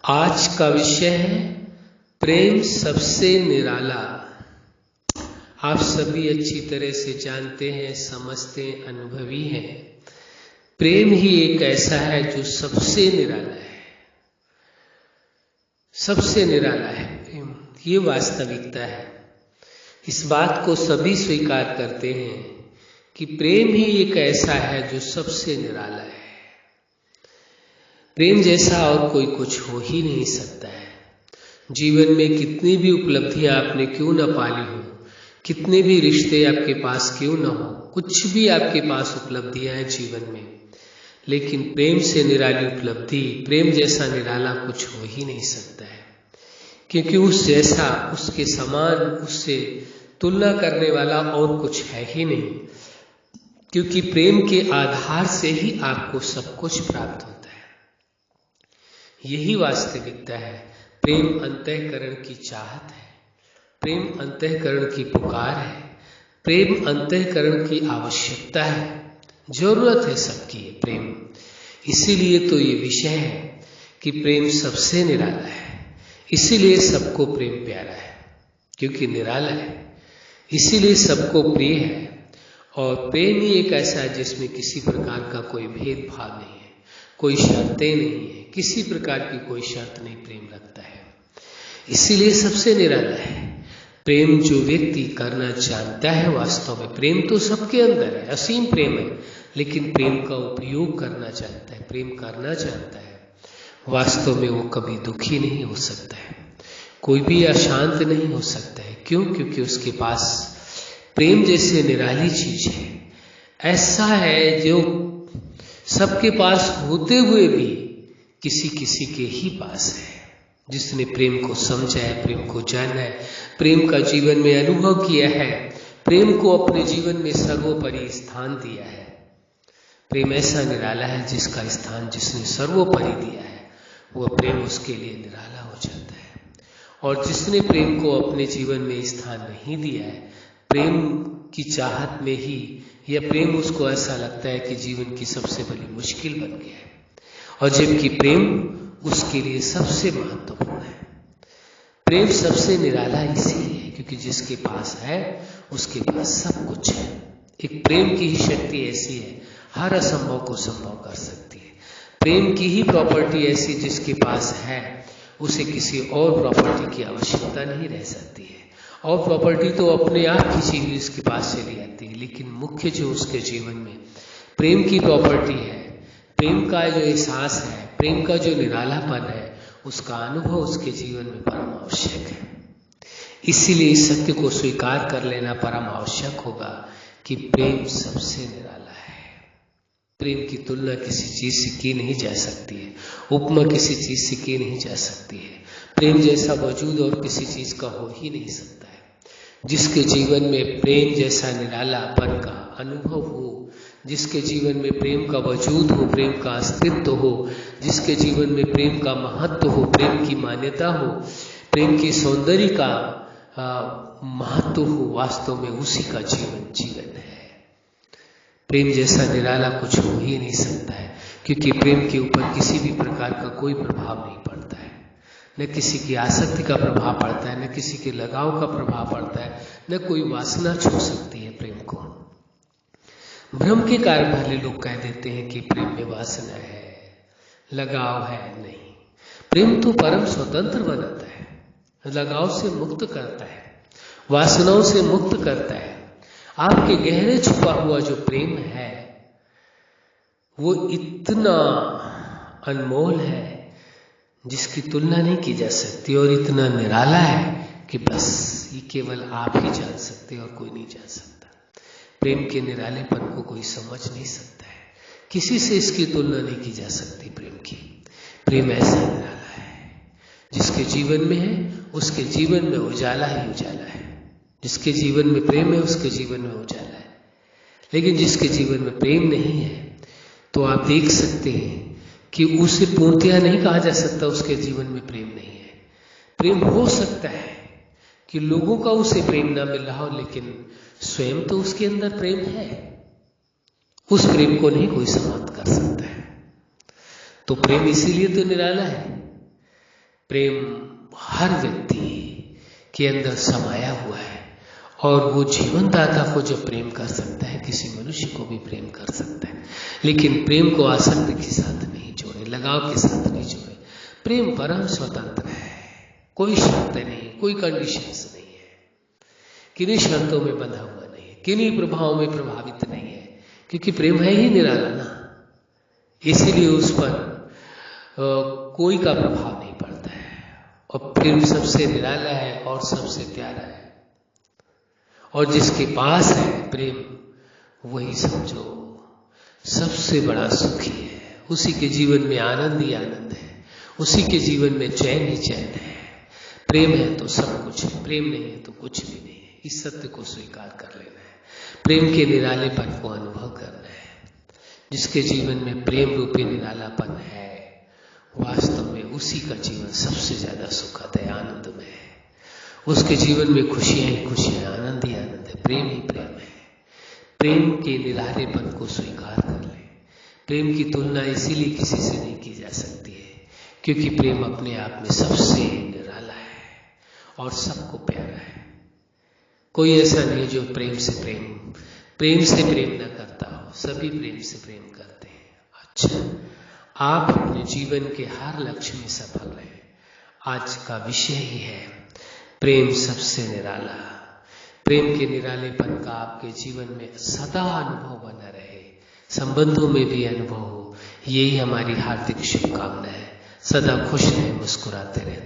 आज का विषय है प्रेम सबसे निराला। आप सभी अच्छी तरह से जानते हैं, समझते हैं, अनुभवी हैं। प्रेम ही एक ऐसा है जो सबसे निराला है, सबसे निराला है प्रेम। ये वास्तविकता है। इस बात को सभी स्वीकार करते हैं कि प्रेम ही एक ऐसा है जो सबसे निराला है। प्रेम जैसा और कोई कुछ हो ही नहीं सकता है। जीवन में कितनी भी उपलब्धियां आपने क्यों न पाली हो, कितने भी रिश्ते आपके पास क्यों न हो, कुछ भी आपके पास उपलब्धियां हैं जीवन में, लेकिन प्रेम से निराली उपलब्धि, प्रेम जैसा निराला कुछ हो ही नहीं सकता है। क्योंकि उस जैसा, उसके समान, उससे तुलना करने वाला और कुछ है ही नहीं। क्योंकि प्रेम के आधार से ही आपको सब कुछ प्राप्त होता है। यही वास्तविकता है। प्रेम अंतःकरण की चाहत है, प्रेम अंतःकरण की पुकार है, प्रेम अंतःकरण की आवश्यकता है, जरूरत है सबकी है प्रेम। इसीलिए तो ये विषय है कि प्रेम सबसे निराला है। इसीलिए सबको प्रेम प्यारा है, क्योंकि निराला है। इसीलिए सबको प्रिय है। और प्रेम ही एक ऐसा है जिसमें किसी प्रकार का कोई भेदभाव नहीं है, कोई शर्तें नहीं है, किसी प्रकार की कोई शर्त नहीं प्रेम रखता है। इसीलिए सबसे निराला है। प्रेम जो व्यक्ति करना जानता है, वास्तव में प्रेम तो सबके अंदर है, असीम प्रेम है, लेकिन प्रेम का उपयोग करना जानता है, प्रेम करना जानता है, वास्तव में वो कभी दुखी नहीं हो सकता है, कोई भी अशांत नहीं हो सकता है। क्यों? क्योंकि उसके पास प्रेम जैसे निराली चीज है, ऐसा है जो सबके पास होते हुए भी किसी किसी के ही पास है। जिसने प्रेम को समझा है, प्रेम को जाना है, प्रेम का जीवन में अनुभव किया है, प्रेम को अपने जीवन में सर्वोपरि स्थान दिया है। प्रेम ऐसा निराला है जिसका स्थान जिसने सर्वोपरि दिया है, वह प्रेम उसके लिए निराला हो जाता है। और जिसने प्रेम को अपने जीवन में स्थान नहीं दिया है, प्रेम की चाहत में ही, या प्रेम उसको ऐसा लगता है कि जीवन की सबसे बड़ी मुश्किल बन गया है, और जबकि प्रेम उसके लिए सबसे महत्वपूर्ण है। प्रेम सबसे निराला इसीलिए है क्योंकि जिसके पास है उसके पास सब कुछ है। एक प्रेम की ही शक्ति ऐसी है, हर असंभव को संभव कर सकती है। प्रेम की ही प्रॉपर्टी ऐसी, जिसके पास है उसे किसी और प्रॉपर्टी की आवश्यकता नहीं रह सकती है। और प्रॉपर्टी तो अपने आप की चीज इसके पास चली आती है, लेकिन मुख्य जो उसके जीवन में प्रेम की प्रॉपर्टी है, प्रेम का जो एहसास है, प्रेम का जो निरालापन है, उसका अनुभव उसके जीवन में परम आवश्यक है। इसीलिए इस सत्य को स्वीकार कर लेना परम आवश्यक होगा कि प्रेम सबसे निराला है। प्रेम की तुलना किसी चीज से की नहीं जा सकती है, उपमा किसी चीज से की नहीं जा सकती है। प्रेम जैसा वजूद और किसी चीज का हो ही नहीं सकता है। जिसके जीवन में प्रेम जैसा निरालापन का अनुभव हो, जिसके जीवन में प्रेम का वजूद हो, प्रेम का अस्तित्व हो, जिसके जीवन में प्रेम का महत्व हो, प्रेम की मान्यता हो, प्रेम की सौंदर्य का महत्व हो, वास्तव में उसी का जीवन है। प्रेम जैसा निराला कुछ हो ही नहीं सकता है, क्योंकि प्रेम के ऊपर किसी भी प्रकार का कोई प्रभाव नहीं पड़ता है। न किसी की आसक्ति का प्रभाव पड़ता है, न किसी के लगाव का प्रभाव पड़ता है, न कोई वासना छू सकती है प्रेम को। भ्रम के कारण भले लोग कह देते हैं कि प्रेम में वासना है, लगाव है। नहीं, प्रेम तो परम स्वतंत्र बनाता है, लगाव से मुक्त करता है, वासनाओं से मुक्त करता है। आपके गहरे छुपा हुआ जो प्रेम है वो इतना अनमोल है जिसकी तुलना नहीं की जा सकती, और इतना निराला है कि बस ये केवल आप ही जान सकते और कोई नहीं जान सकता। प्रेम के निरालेपन को कोई समझ नहीं सकता है, किसी से इसकी तुलना नहीं की जा सकती प्रेम की। प्रेम ऐसा निराला है, जिसके जीवन में है उसके जीवन में उजाला ही उजाला है। जिसके जीवन में प्रेम है उसके जीवन में उजाला है। लेकिन जिसके जीवन में प्रेम नहीं है, तो आप देख सकते हैं कि उसे पूर्णतया नहीं कहा जा सकता उसके जीवन में प्रेम नहीं है। प्रेम हो सकता है कि लोगों का उसे प्रेम ना मिल रहा हो, लेकिन स्वयं तो उसके अंदर प्रेम है। उस प्रेम को नहीं कोई समाप्त कर सकता है। तो प्रेम इसीलिए तो निराला है प्रेम हर व्यक्ति के अंदर समाया हुआ है और वो जीवनदाता को जो प्रेम कर सकता है किसी मनुष्य को भी प्रेम कर सकता है, लेकिन प्रेम को आसक्ति के साथ नहीं जोड़े, लगाव के साथ नहीं जोड़े। प्रेम परम स्वतंत्र है, कोई शर्त नहीं, कोई कंडीशंस नहीं है, किन्हीं शर्तों में बंधा हुआ नहीं है, किन्हीं प्रभावों में प्रभावित नहीं है, क्योंकि प्रेम है ही निराला ना, इसीलिए उस पर कोई का प्रभाव नहीं पड़ता है और प्रेम सबसे निराला है और सबसे प्यारा है। और जिसके पास है प्रेम वही समझो सबसे बड़ा सुखी है, उसी के जीवन में आनंद ही आनंद है, उसी के जीवन में चैन ही चैन है। प्रेम है तो सब कुछ है, प्रेम नहीं है तो कुछ भी नहीं है। इस सत्य को स्वीकार कर लेना है, प्रेम के निरालेपन को अनुभव करना है। जिसके जीवन में प्रेम रूपी निरालापन है वास्तव में उसी का जीवन सबसे ज्यादा सुखद है, आनंदमय है। उसके जीवन में खुशियां ही खुशियां, आनंद ही आनंद है, प्रेम ही प्रेम है। प्रेम के निरालेपन को स्वीकार कर ले। प्रेम की तुलना इसीलिए किसी से नहीं की जा सकती है क्योंकि प्रेम अपने आप में सबसे निराला है और सबको प्यारा है। कोई ऐसा नहीं जो प्रेम से प्रेम न करता हो, सभी प्रेम से प्रेम करते हैं। अच्छा, आप अपने जीवन के हर लक्ष्य में सफल रहे। आज का विषय ही है प्रेम सबसे निराला। प्रेम के निरालेपन का आपके जीवन में सदा अनुभव बना रहे, संबंधों में भी अनुभव हो, यही हमारी हार्दिक शुभकामना है। सदा खुश रहें, मुस्कुराते रहें।